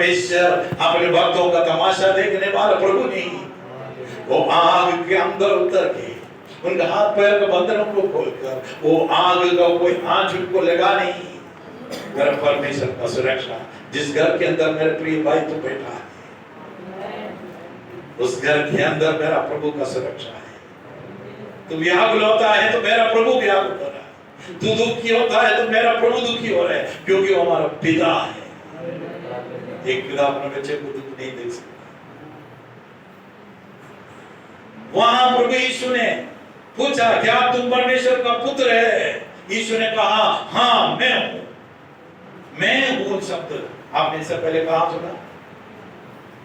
परमेश्वर अपने भक्तों का तमाशा देखने वाला प्रभु नहीं, वो आग के अंदर उतर के उनके हाथ पैर के बंधनों को खोलकर वो आग का कोई आंच उनको लगा नहीं। मेरा परमेश्वर का सुरक्षा, जिस घर के अंदर मेरे प्रिय भाई तू बैठा है, उस घर के अंदर मेरा प्रभु का सुरक्षा है। तू व्याकुल होता है तो मेरा प्रभु व्याकुल हो रहा है, तू दुखी होता है तो मेरा प्रभु दुखी हो रहा है, क्योंकि वो हमारा पिता है। एक पिता अपने बच्चे को दुख नहीं देख सकता। वहां प्रभु यीशु ने पूछा, क्या तुम परमेश्वर का पुत्र है? यीशु ने कहा, हाँ मैं हूं। मैं हूं शब्द आपने इससे पहले कहा सुना?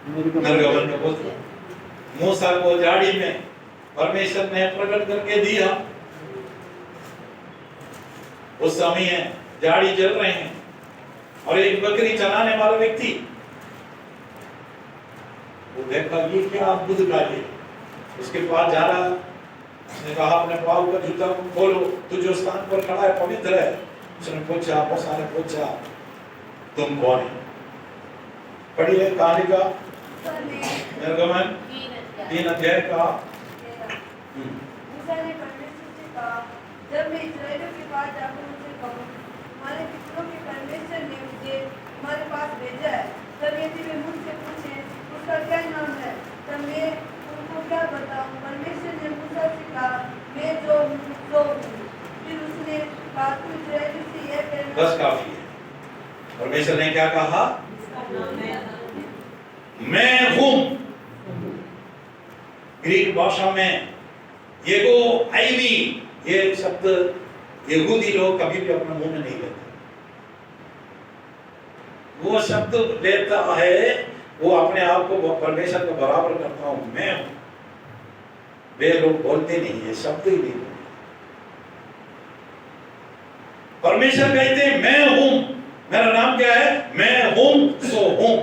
निर्गमन में बोलते मूसा को झाड़ी में परमेश्वर ने प्रकट करके दिया। उस समय झाड़ी जल रहे हैं और एक बकरी चलाने वाला व्यक्ति वो देखा ये क्या अद्भुत कार्य, उसके पास जा रहा। उसने कहा अपने पाँव का जूता खोलो, तू जो स्थान पर खड़ा है पवित्र है। उसने पूछा, मूसा ने पूछा, तुम कौन है? पढ़िए कहानी का निर्गमन 3 अध्याय का। मूसा ने परमेश्वर से कहा, जब मैं इस्राएलियों के पास जाकर उनसे कहूँ, हमारे पितरों के परमेश्वर ने मुझे हमारे पास भेजा है, तब यदि वे मुझसे पूछें उसका क्या नाम है, तब मैं उनको क्या बताऊं? परमेश्वर ने मूसा से कहा, मैं जो हूँ। फिर उसने कहा, तू इस्राएलियों से यह कहना। बस काफी है। परमेश्वर ने क्या कहा? मैं हूं। ग्रीक भाषा में येगो आईवी ये शब्द यहूदी लोग कभी भी अपने मुंह में नहीं लेते। वो शब्द लेता है, वो अपने आप को परमेश्वर के बराबर करता हूं, मैं हूं। वे लोग बोलते नहीं है, शब्द ही नहीं बोलते। परमेश्वर कहते हैं मैं हूं, मेरा नाम क्या है? मैं हूं सो हूं।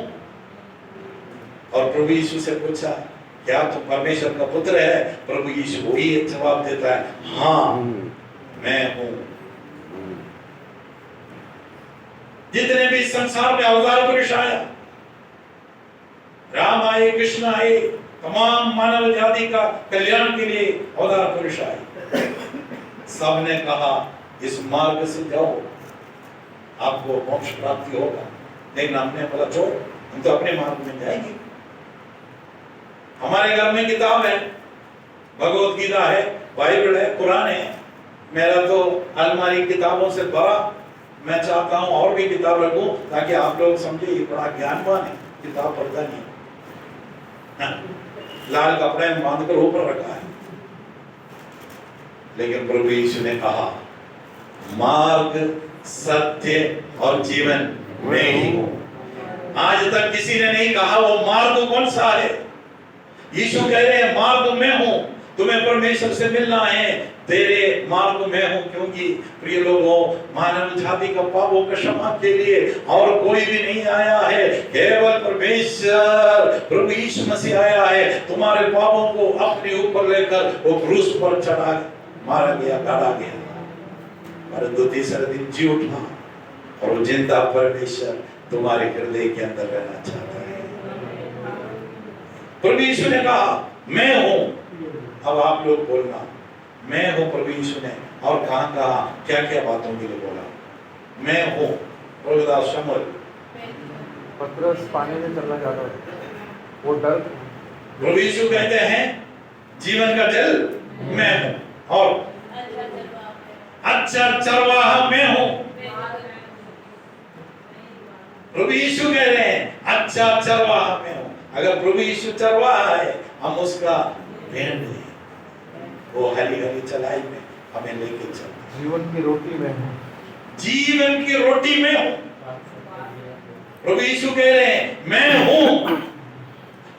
और प्रभु यीशु से पूछा, क्या तुम परमेश्वर का पुत्र है? प्रभु यीशु वही जवाब देता है, हाँ मैं हूं। जितने भी संसार में अवतार पुरुष आया, राम आए, कृष्ण आए, तमाम मानव जाति का कल्याण के लिए अवतार पुरुष आए, सबने कहा इस मार्ग से जाओ आपको मोक्ष प्राप्ति होगा। लेकिन हमने बोला छोड़, हम तो अपने मार्ग में जाएंगे। हमारे घर में किताब है, भगवत गीता है, बाइबल है, कुरान है। मेरा तो अलमारी किताबों से भरा। मैं चाहता हूं और भी किताब रखूं ताकि आप लोग समझे ये बड़ा ज्ञानवान है, किताब पढ़ता नहीं। लाल कपड़े में बांधकर ऊपर रखा है। लेकिन प्रभु यीशु ने कहा, मार्ग, सत्य और जीवन मैं ही हूं। आज तक किसी ने नहीं कहा वो मार्ग कौन सा है। यीशु कह रहे हैं मार्ग मैं हूं, तुम्हें परमेश्वर से मिलना है, तेरे मार्ग में हूं। क्योंकि प्रिय लोगों, मानव जाति का पापों का क्षमा के लिए और कोई भी नहीं आया है, केवल परमेश्वर प्रभु यीशु मसीह आया है। तुम्हारे पापों को अपने ऊपर लेकर वो क्रूस पर चढ़ा मारा गया, काटा गया, परंतु तीसरे दिन जी उठा और वो जिंदा परमेश्वर तुम्हारे हृदय के अंदर रहना चाहता है। प्रभु यीशु ने कहा मैं हूं। अब आप लोग बोलना, मैं हूं। प्रभु यीशु ने और कहां कहा, क्या क्या बातों के लिए बोला मैं हूं? प्रभुदास शमूएल, पतरस पानी में चलना चाहता है, वो डर। प्रभु यीशु कहते हैं जीवन का जल मैं हूं, और अच्छा चरवाहा मैं हूं। प्रभु यीशु कह रहे हैं अच्छा चरवाहा मैं हूं। अगर प्रभु यीशु चरवाहा है, हम उसका भेड़ हैं, वो हरी हरी चलाई में हमें लेके चलता। जीवन की रोटी में हूं, जीवन की रोटी में हूं। प्रभु यीशु कह रहे हैं मैं हूं।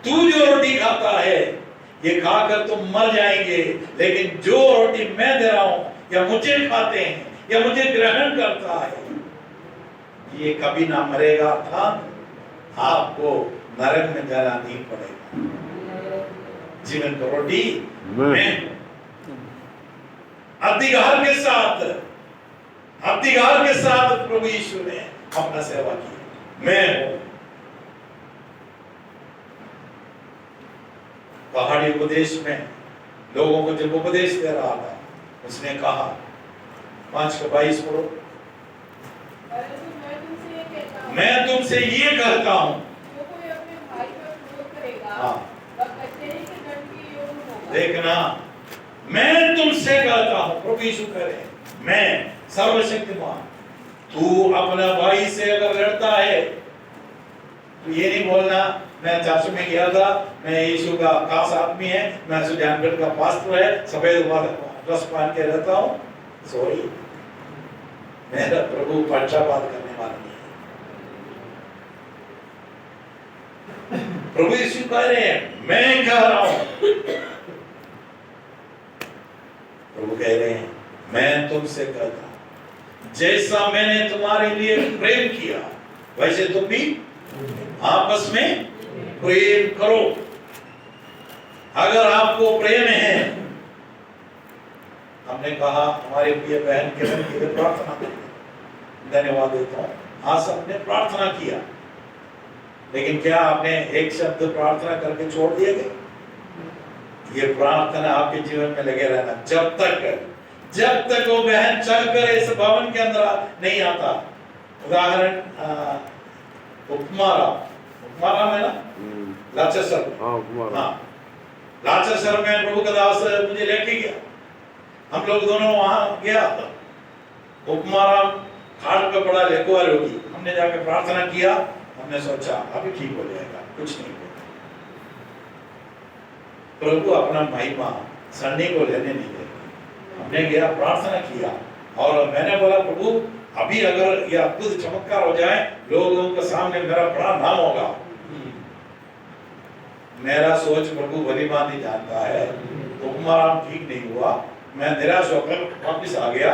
तू जो रोटी खाता है ये खाकर तुम मर जाएंगे, लेकिन जो रोटी मैं दे रहा हूं या मुझे खाते हैं या मुझे ग्रहण करता है, ये कभी ना मरेगा था, आपको नरक में जाना नहीं पड़ेगा। जीवन की रोटी मैं हूं। अधिकार के साथ प्रभु यीशु ने अपना सेवा की। मैं हूं। पहाड़ी उपदेश में लोगों को जब उपदेश दे रहा था, उसने कहा 5:22 पढ़ो। मैं तुमसे ये कहता हूं, जो कोई अपने भाई पर क्रोध करेगा, हाँ, वह कचहरी के दंड के योग्य होगा। देखना, मैं तुमसे कहता हूं, प्रभु यीशु कह रहे हैं, मैं सर्वशक्तिमान, तू अपना भाई से अगर लड़ता है तो ये नहीं बोलना मैं चर्च में गया था, मैं यीशु का खास आदमी है, मैं सुजानगढ़ का पास्टर है, सफेद ड्रेस पहन के रहता हूं। सॉरी, मेरा प्रभु पक्षपात करने वाला नहीं है। प्रभु यीशु कह रहे हैं, मैं कह रहा हूं, प्रभु कह रहे हैं, मैं तुमसे कहता हूं, जैसा मैंने तुम्हारे लिए प्रेम किया वैसे तुम भी आपस में प्रेम करो। अगर आपको प्रेम है, हमने कहा हमारे प्रिय बहन के लिए प्रार्थना करते, धन्यवाद देता हूं। आज सबने प्रार्थना किया, लेकिन क्या आपने एक शब्द प्रार्थना करके छोड़ दिया क्या? ये प्रार्थना आपके जीवन में लगे रहना, जब तक वो बहन चलकर इस भवन के अंदर नहीं आता। उदाहरण उपमारा में ना, लाचसर, हाँ, लाचसर में प्रभु का दास मुझे लेके गया, हम लोग दोनों वहां गया। उपमारा खाट पे पड़ा लेकुआर होगी, हमने जाके प्रार्थना किया, हमने सोचा अभी ठीक हो जाएगा, कुछ नहीं होगा। प्रभु अपना महिमा सन्नी को लेने नहीं देगा। हमने गया, प्रार्थना किया, और मैंने बोला प्रभु अभी अगर ये अद्भुत चमत्कार हो जाए, लोगों के सामने मेरा बड़ा नाम होगा। मेरा सोच प्रभु भली भांति जानता है, उपमारा ठीक नहीं हुआ। मैं निराश होकर वापिस आ गया,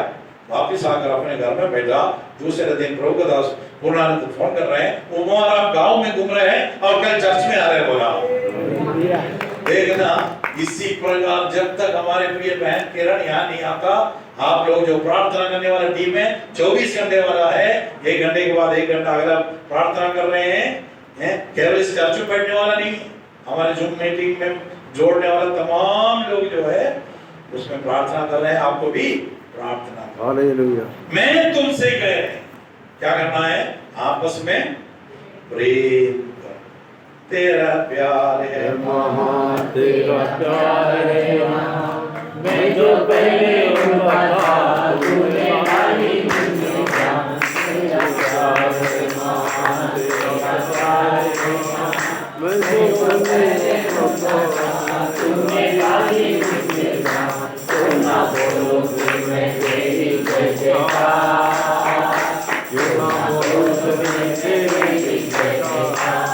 वापिस आकर अपने घर में बैठा। दूसरे दिन प्रभु का दास पूर्णानंद फोन कर रहे हैं, उपमारा गांव में घूम रहे हैं और कल चर्च में आ रहे। बोला देखना, इसी प्रकार जब तक हमारे प्रिय बहन किरण यहाँ नहीं आता, आप लोग जो प्रार्थना करने वाला टीम है 24 घंटे वाला है, 1 घंटे के बाद 1 घंटा अगला प्रार्थना कर रहे हैं, केवल इस चर्च में बैठने वाला नहीं, हमारे जूम मीटिंग में जोड़ने वाला तमाम लोग जो है उसमें प्रार्थना कर रहे हैं। आपको भी प्रार्थना हालेलुया। मैं तुमसे कह रहे हैं, क्या करना है? आपस में प्रेम करो। तेरा प्यार है महान, तेरा प्यार है महान, मैं जो पहले उनका था तूने खाली मुझे जान। तेरा प्यार है महान, तेरा प्यार है महान, मैं जो पहले उनका था तूने खाली मुझे जान। तुम ना बोलो कि मैं तेरी जय जयकार, तुम ना बोलो कि मैं तेरी जय जयकार।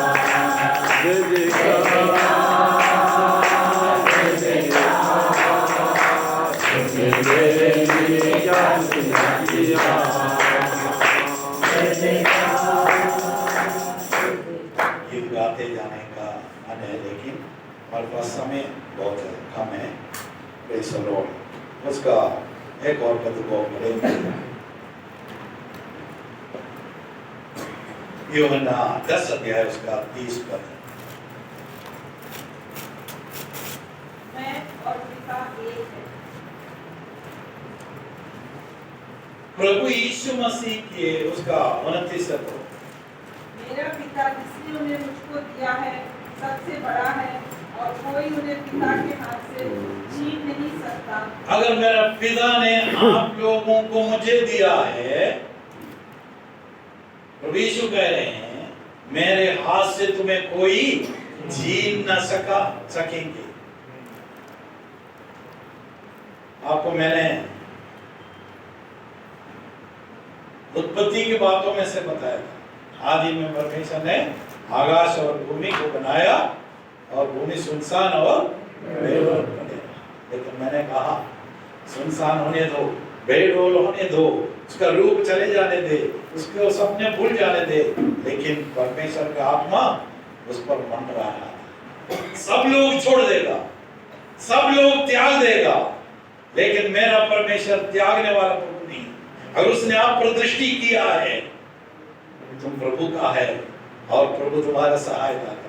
गीत गाते जाने का मन है, लेकिन हमारे पास समय बहुत कम है। Praise the Lord. उसका एक और पद को पढ़ेंगे, यूहन्ना 10 अध्याय उसका 30 पद। मैं और पिता एक है। प्रभु यीशु मसीह के उसका 29 पद। मेरा पिता जिसने उन्हें मुझको दिया है सबसे बड़ा है, और कोई उन्हें पिता के हाथ से छीन नहीं सकता। अगर मेरा पिता ने आप लोगों को मुझे दिया है, प्रभु यीशु कह रहे हैं, मेरे हाथ से तुम्हें कोई छीन न सकेंगे। आपको मैंने उत्पत्ति की बातों में से बताया था, आदि में परमेश्वर ने आकाश और भूमि को बनाया, और भूमि सुनसान और बेडौल बनेगा। लेकिन मैंने कहा सुनसान होने दो, बेडौल होने दो, उसका रूप चले जाने दे, उसके सपने भूल जाने दे, लेकिन परमेश्वर का आत्मा उस पर मंडरा है। सब लोग छोड़ देगा, सब लोग त्याग देगा, लेकिन मेरा परमेश्वर त्यागने वाला प्रभु नहीं। अगर उसने आप पर दृष्टि किया है, तुम प्रभु का है, और प्रभु तुम्हारा सहायता करेगा।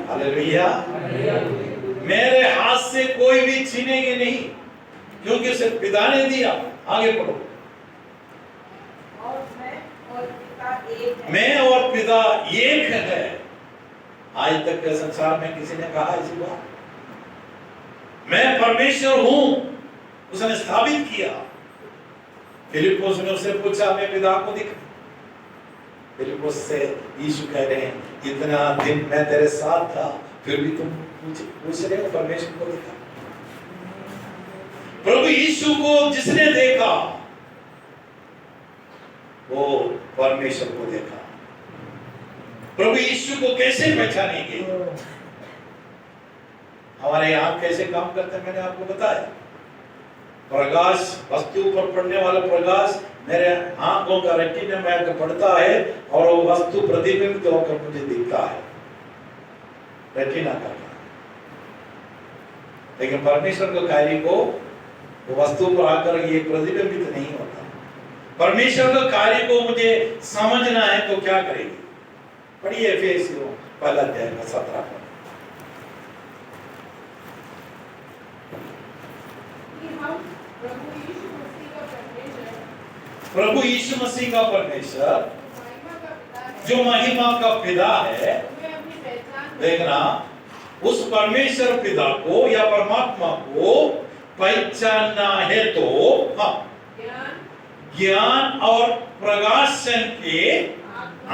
हालेलुया। मेरे हाथ से कोई भी छीनेंगे नहीं, क्योंकि उसे पिता ने दिया। आगे पढ़ो। और मैं और पिता एक है। मैं और पिता एक है। आज तक के संसार में किसी ने कहा ऐसी बात? मैं परमेश्वर हूं, उसने स्थापित किया। फिलिप्पुस ने उससे पूछा, मैं पिता को दिखा। फिलिप्पुस से यीशु कह रहे हैं, इतना दिन मैं तेरे साथ था, फिर भी तुम पूछ रहे हो परमेश्वर को दिखा। प्रभु यीशु को जिसने देखा वो परमेश्वर को देखा। प्रभु यीशु को कैसे पहचानेंगे? हमारे आंख कैसे काम करते हैं मैंने आपको बताया। प्रकाश, वस्तु पर पड़ने वाला प्रकाश मेरे आंखों का रेटिना में आकर पड़ता है और वो वस्तु प्रतिबिंबित होकर मुझे दिखता है, रेटिना का। लेकिन परमेश्वर के कार्य को वो वस्तु पर आकर ये प्रतिबिंबित नहीं होता। परमेश्वर के कार्य को मुझे समझना है तो क्या करेंगे? पढ़िए एफेसियों पहला अध्याय का 17 पद। प्रभु यीशु मसीह का परमेश्वर जो महिमा का पिता है, देखना, उस परमेश्वर पिता को या परमात्मा को पहचानना है तो हाँ, ज्ञान और प्रकाशन के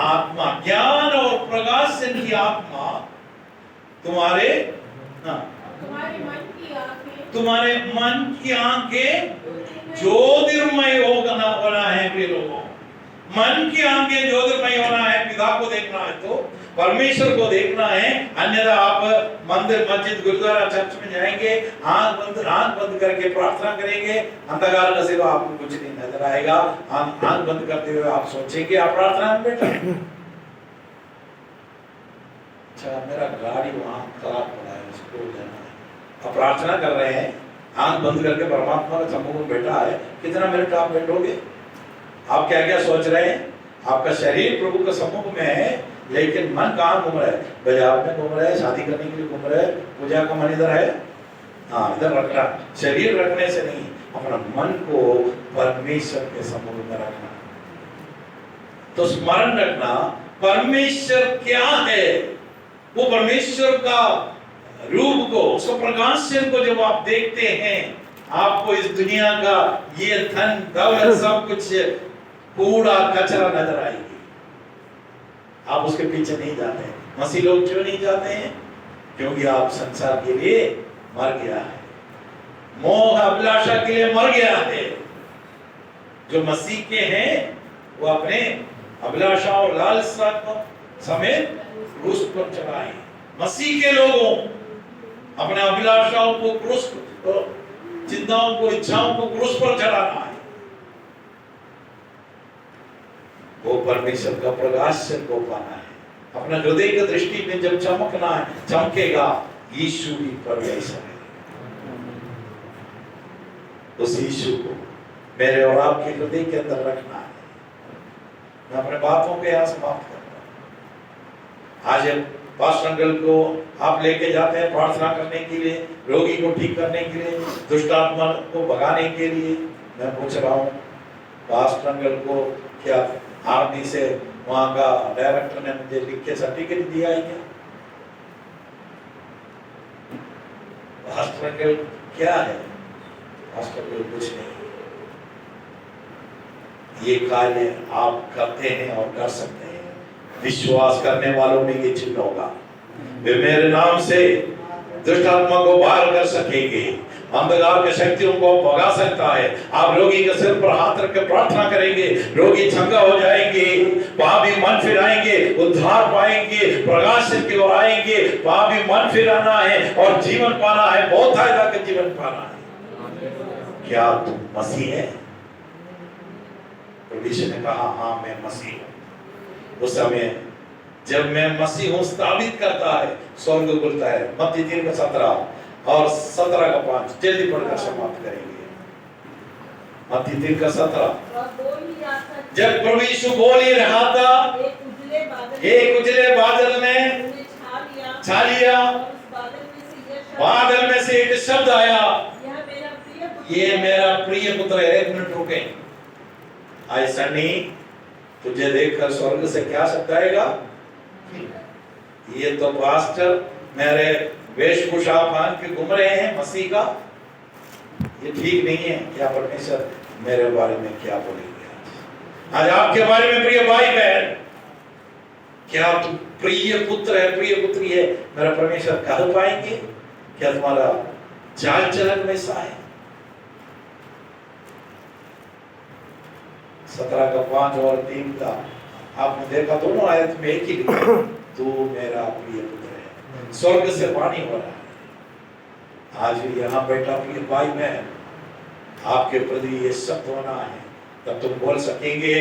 आत्मा, ज्ञान और प्रकाशन की आत्मा तुम्हारे तुम्हारे मन की आंखें ज्योतिर्मय होना है। प्रिय लोगों, मन की आंखें ज्योतिर्मय होना है। पिता को देखना है तो परमेश्वर को देखना है। अन्यथा आप मंदिर, मस्जिद, गुरुद्वारा, चर्च में जाएंगे, आंख बंद करके प्रार्थना करेंगे, अंधकार का सिवा आपको कुछ नहीं नजर आएगा। आंख बंद करते हुए आप सोचेंगे आप प्रार्थना में बैठे। अच्छा, मेरा गाड़ी वहां खराब पड़ा है, उसको जाना है। आप प्रार्थना कर रहे हैं, आंख बंद करके परमात्मा का सम्मुख में बैठा है। कितना मिनट आप बैठोगे? आप क्या क्या सोच रहे हैं? आपका शरीर प्रभु के सम्मुख में है, लेकिन मन कहाँ घूम रहा है? बाजार में घूम रहा है, शादी करने के लिए घूम रहा है। पूजा का मन इधर है, हाँ इधर रखना। शरीर रखने से नहीं, अपना मन को परमेश्वर के सम्मुख में रखना। तो स्मरण रखना परमेश्वर क्या है। वो परमेश्वर का रूप को, उसको प्रकाशन को जब आप देखते हैं, आपको इस दुनिया का ये धन दौलत सब कुछ कूड़ा कचरा नजर आएगी। आप उसके पीछे नहीं जाते हैं। मसीह लोग क्यों नहीं जाते हैं? क्योंकि आप संसार के लिए मर गया है, मोह अभिलाषा के लिए मर गया है। जो मसीह के हैं वो अपने अभिलाषा और लालसा को समेत क्रूस पर चढ़ाए। मसीह के लोगों अपने अभिलाषाओं को क्रूस, चिंताओं को, इच्छाओं को क्रूस पर चढ़ाना है। वो परमेश्वर का प्रकाशन को पाना है। अपना हृदय की दृष्टि में जब चमकना है, चमकेगा यीशु ही परमेश्वर है। उस यीशु को मेरे और आपके हृदय के अंदर रखना है। मैं अपने बातों को यहाँ समाप्त करता हूँ। आज पास्टर अंकल को आप लेके जाते हैं प्रार्थना करने के लिए, रोगी को ठीक करने के लिए, दुष्ट आत्मा को भगाने के लिए। मैं पूछ रहा हूँ, पास्टर अंकल को क्या आर्मी से वहां का डायरेक्टर ने मुझे लिख के सर्टिफिकेट दिया है क्या? पास्टर अंकल क्या है? पास्टर अंकल कुछ नहीं। ये कार्य आप करते हैं और कर सकते हैं। विश्वास करने वालों में ये चिन्ह होगा। वे मेरे नाम से दुष्ट आत्मा को बाहर कर सकेंगे, अंधकार की शक्तियों को भगा सकता है। आप रोगी के सिर पर हाथ रख कर प्रार्थना करेंगे, रोगी चंगा हो जाएंगे, पापी मन फिराएंगे, उद्धार पाएंगे, प्रकाश की ओर आएंगे। पापी मन फिराना है और जीवन पाना है, बहुत फायदा का जीवन पाना है। क्या तुम मसीह है? प्रभु ने कहा, हाँ मैं मसीह हूं। उस समय जब मैं मसीह हूं स्थापित करता है, स्वर्ग खुलता है। मत्ती 3:17 और 17:5 जल्दी पढ़कर समाप्त करेंगे। मत्ती 3:17। जब प्रभु यीशु बोल ही रहा था, एक उजले बादल ने छा लिया बादल में से एक शब्द आया, यह मेरा प्रिय पुत्र ये मेरा प्रिय पुत्र है। एक मिनट रुके। आज सनी तुझे देखकर स्वर्ग से क्या शब्द आएगा? ये तो पास्टर मेरे वेशभूषा पहन के घूम रहे हैं मसीह का, ये ठीक नहीं है। क्या परमेश्वर मेरे बारे में क्या बोलेंगे? आज आपके बारे में प्रिय भाई बहन, क्या तुम प्रिय पुत्र है, प्रिय पुत्री है, मेरा परमेश्वर कह पाएंगे? क्या तुम्हारा चाल चलन वैसा है? 17 का 5 और 3 का आपने देखा, दोनों आयत में एक ही लिखा, तू मेरा प्रिय पुत्र है। स्वर्ग से वाणी हो रहा है। आज यहाँ बैठा प्रिय भाई बहन, आपके प्रति ये शब्द होना है, तब तुम बोल सकेंगे,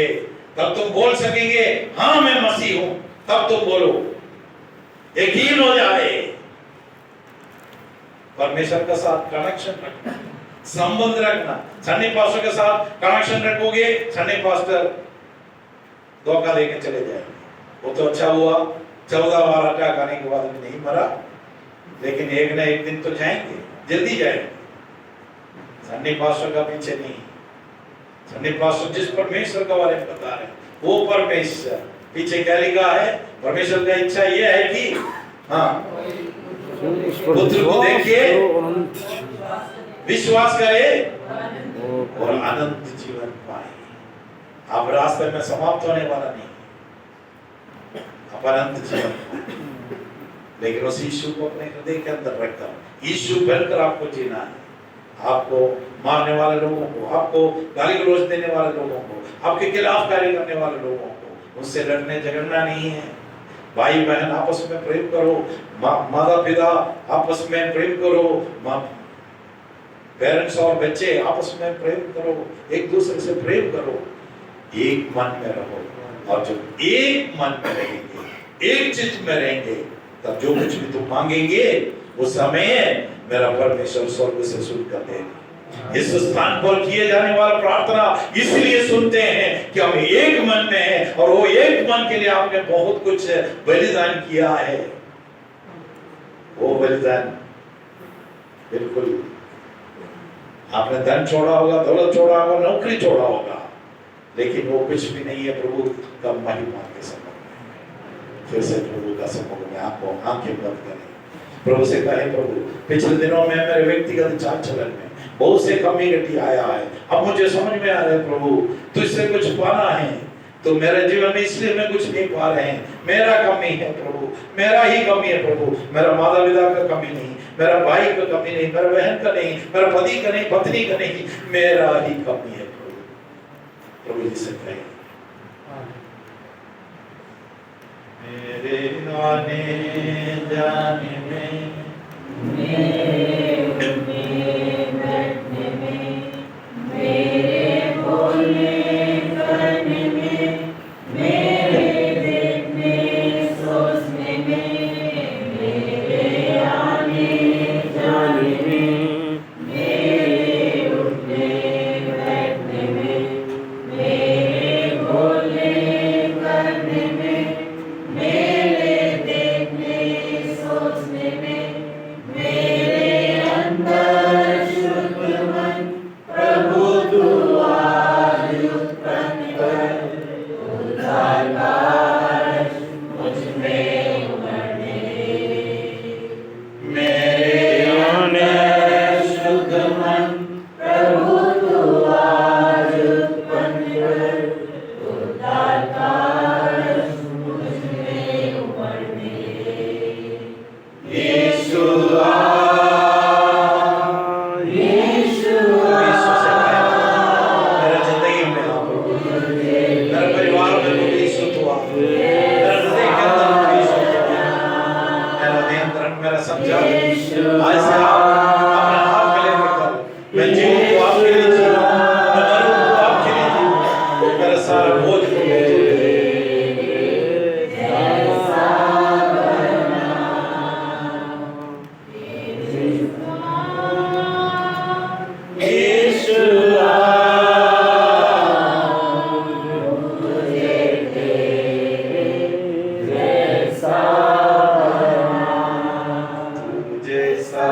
तब तुम बोल सकेंगे हाँ मैं मसीह हूं। तब तुम बोलो, यकीन हो जाए। परमेश्वर के साथ कनेक्शन रखना, संबंध रखना। सन्नी पास्टर के साथ कनेक्शन रखोगे, सन्नी पास्टर धोखा देके चले जाएंगे। वो तो अच्छा हुआ 14 बार अटैक आने के बाद भी नहीं मरा, लेकिन एक ना एक दिन तो जाएंगे, जल्दी जाएंगे। सन्नी पास्टर का पीछे नहीं, सन्नी पास्टर जिस परमेश्वर के बारे में बता रहे हैं वो परमेश्वर। पीछे क्या लिखा है? परमेश्वर का इच्छा ये है कि हाँ पुत्र को देखिए, विश्वास करे और अनंत जीवन पाए। आप रास्ते में समाप्त होने वाला नहीं, आप अनंत जीवन पाए। लेकिन उस यीशु को अपने हृदय के अंदर रखकर यीशु बनकर आपको जीना है। आपको मारने वाले लोगों को, आपको गाली गलौज देने वाले लोगों को, आपके खिलाफ कार्य करने वाले लोगों को, उससे लड़ने झगड़ना नहीं है। भाई बहन आपस में प्रेम करो, माता पिता आपस में प्रेम करो, पेरेंट्स और बच्चे आपस में प्रेम करो, एक दूसरे से प्रेम करो, एक मन में रहो। और जब एक मन में रहेंगे, एक चित्त में रहेंगे, तब जो कुछ भी तुम मांगेंगे उस समय मेरा परमेश्वर स्वर्ग से सुन कर देगा। इस स्थान पर किए जाने वाला प्रार्थना इसलिए सुनते हैं कि हम एक मन में हैं, और वो एक मन के लिए आपने बहुत कुछ बलिदान किया है। वो बलिदान बिल्कुल, आपने धन छोड़ा होगा, दौलत छोड़ा होगा, नौकरी छोड़ा होगा, लेकिन वो कुछ भी नहीं है प्रभु का महिमा के सम्मुख में। फिर से प्रभु का सम्मुख में आपको आंखें बंद करें, प्रभु से कहें, प्रभु पिछले दिनों में मेरे व्यक्तिगत चाल चलन में बहुत से कमी घटी आया है, अब मुझे समझ में आ रहा है प्रभु तुझसे कुछ पाना है, तो मेरे जीवन में इसलिए मैं कुछ नहीं पा रहे हैं, मेरा कमी है प्रभु, मेरा ही कमी है प्रभु। मेरा माता पिता का कमी नहीं, मेरा भाई का कमी नहीं, मेरा बहन का नहीं, मेरा पति का नहीं, पत्नी का नहीं, मेरा ही कमी है प्रभु। प्रभु जी से कहें, मेरे आने जाने में, मेरे बैठने में, मेरे बोलने करने में, मेरे देखने सोचने में, मेरे आने जाने में, मेरे उठने बैठने में, मेरे बोलने करने में, मेरे देखने सोचने में, मेरे अंदर शुद्ध मन प्रभु दुआ उत्पन्न कर, उद्धार कार्य मुझ में उमड़ने दे। मेरे अंदर शुद्ध मन प्रभु दुआ उत्पन्न कर, उद्धार कार्य मुझ में उमड़ने दे। यीशु जैसा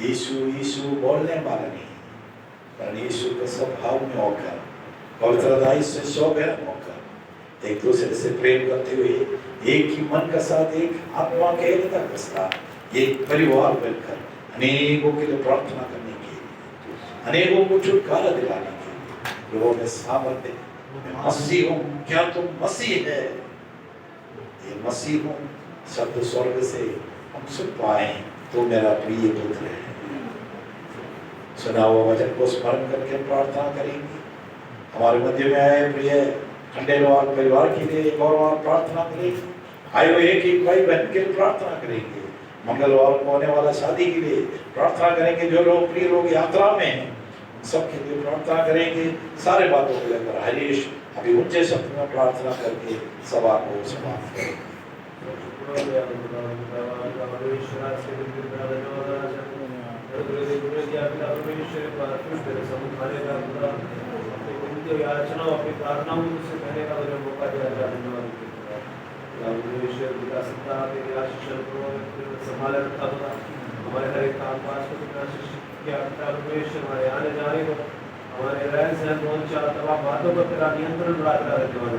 यीशु यीशु बोलने वाला नहीं, पर यीशु के स्वभाव में होकर, पवित्रता से शोभन होकर, एक दूसरे से प्रेम करते हुए, एक ही मन का साथ, एक आत्मा के एकता के साथ, एक परिवार बनकर अनेकों के लिए प्रार्थना करने के लिए, अनेकों को छुटकारा दिलाने के लिए लोगों में सामर्थ्य, मैं मसीह हूँ, क्या तुम मसीह है? ये मसीह हूँ शब्द स्वर्ग से हम सुन पाए, तो मेरा प्रिय पुत्र है। सुना हुआ वचन को स्मरण करके प्रार्थना करेंगे। हमारे मध्य में आए प्रिय खंडेलवाल परिवार के लिए एक और बार प्रार्थना करेंगे। आए हुए एक भाई बहन के लिए प्रार्थना करेंगे। मंगलवार को होने वाला शादी के लिए प्रार्थना करेंगे। जो लोग प्रिय लोग यात्रा में हैं सबके लिए प्रार्थना करेंगे। सारे बातों को लेकर हरीश अभी ऊंचे शब्द में प्रार्थना करके सभा को समाप्त करेंगे। याचनाओं अपनी प्रार्थनाओं से कहने का मुझे मौका दिया धन्यवाद। पिता सत्ता तेरी आशीष संभाले रखा होगा, हमारे हर एक काम काज को तेरी आशीष किया परमेश्वर, हमारे आने जाने को, हमारे रहन सहन बोल चाल तमाम बातों पर तेरा नियंत्रण बढ़ा कर धन्यवाद।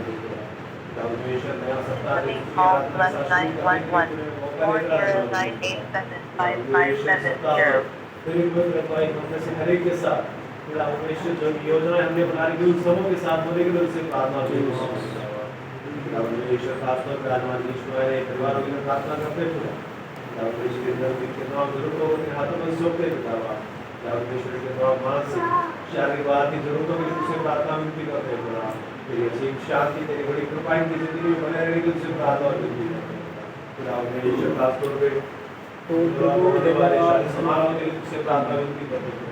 परमेश्वर नया सत्ता हर एक के साथ परमेश्वर जो योजना हमने बना ली उन सबों के साथ होने के लिए उससे प्रार्थना परमेश्वर खासतौर पर परिवारों की प्रार्थना करते हुए के तमाम जरूरतों को तेरे हाथों में सौंपते परमेश्वर के तमाम मानसिक शारीरिक बात की जरूरतों के लिए तुझसे प्रार्थना विनती करते हैं। तेरी असीम शांति तेरी बड़ी कृपा इनकी जिंदगी में बने रहने की तुझसे प्रार्थना विनती करते हैं। परमेश्वर खासतौर पर होने वाले शादी समारोह के लिए तुझसे प्रार्थना विनती करते हैं।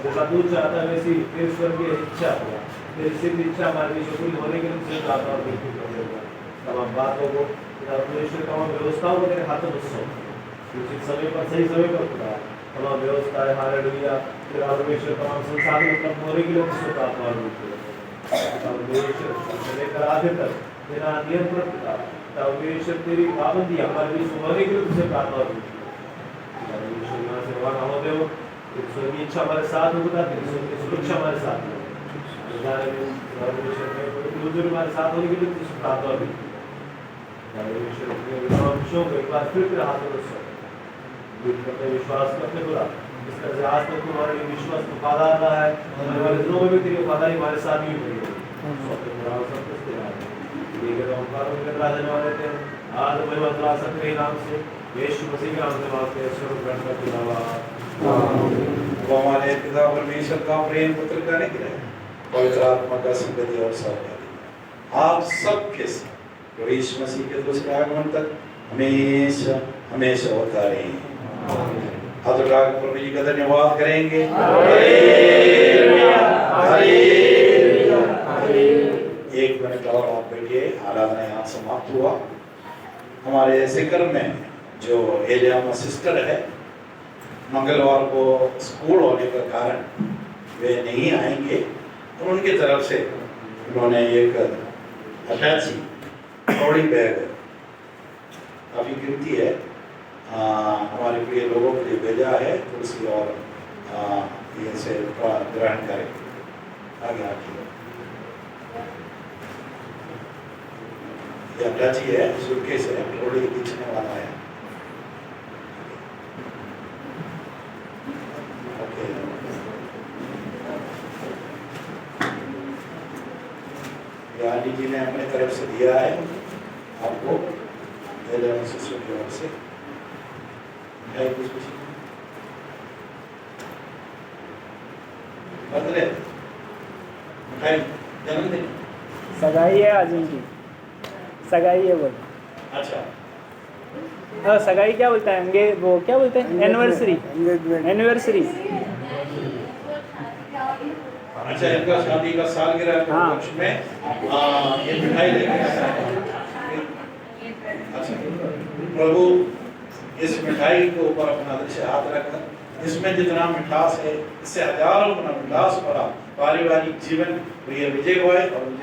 जैसा तू चाहता है वैसी तेरे स्वर्गीय इच्छा, तेरी सिद्ध इच्छा हमारे बीच पूरी होने के लिए तुझसे प्रार्थना और विनती करते हैं। तमाम बातों को परमेश्वर तमाम व्यवस्थाओं को तेरे हाथों में सौंप उचित समय पर सही समय पर खुदा तमाम व्यवस्थाएं हालेलुया तेरा परमेश्वर तमाम संसाधन उपलब्ध होने के लिए तुझसे प्रार्थना और विनती करते हैं। परमेश्वर लेकर आगे तक तेरा नियंत्रण खुदा परमेश्वर तेरी पाबंदी हमारे बीच होने के लिए तुझसे प्रार्थना और विनती होते हो तेरी इच्छा हमारे साथ होगा, तेरी सुरक्षा हमारे साथ हो, हमारे साथ होने के लिए तुझसे प्रार्थना भी विषयों को एक बार फिर तेरे हाथों में विश्वास करते हुए जिस तरह से आज तक तुम्हारे लिए विश्वास वफादार रहा है, हमारे वाले दिनों में भी तेरी वफादारी हमारे साथ भी हुई है। धन्यवाद देते हैं आज महिमा सकते नाम से यीशु मसीह के नाम से मांगते हैं सर्व ग्रहण करते वो हमारे पिता परमेश्वर का प्रेम पुत्र का निग्रह पवित्र आत्मा का संगति और सहभागिता आप सबके साथ प्रभु यीशु मसीह के दूसरे आगमन तक हमेशा हमेशा होता रहे। हाथ उठाकर प्रभु जी का धन्यवाद करेंगे। एक मिनट और आप बैठिए, आराधना यहाँ समाप्त हुआ। हमारे जिक्र में जो एलियामा सिस्टर है मंगलवार को स्कूल होने के कारण वे नहीं आएंगे, तो उनकी तरफ से उन्होंने एक अटैची ट्रॉली बैग काफ़ी कीमती है हमारे प्रिय लोगों के लिए भेजा है, तो उसकी और ये से ग्रहण करेंगे। आगे आगे ये अटैची है, सूटकेस है, ट्रॉली खींचने वाला है। आंटी जी ने अपने तरफ से दिया है आपको शिशु की ओर से जन्मदिन सगाई है आज उनकी, सगाई है बोल। अच्छा सगाई क्या बोलता है वो क्या बोलते हैं एनिवर्सरी, एनिवर्सरी। अच्छा इनका शादी का सालगिरह के उपलक्ष्य में ये मिठाई लेके अच्छा प्रभु इस मिठाई के ऊपर अपना दृश्य हाथ रखकर इसमें जितना मिठास है इससे हजारों गुना मिठास भरा पारिवारिक जीवन प्रिय विजय हुए और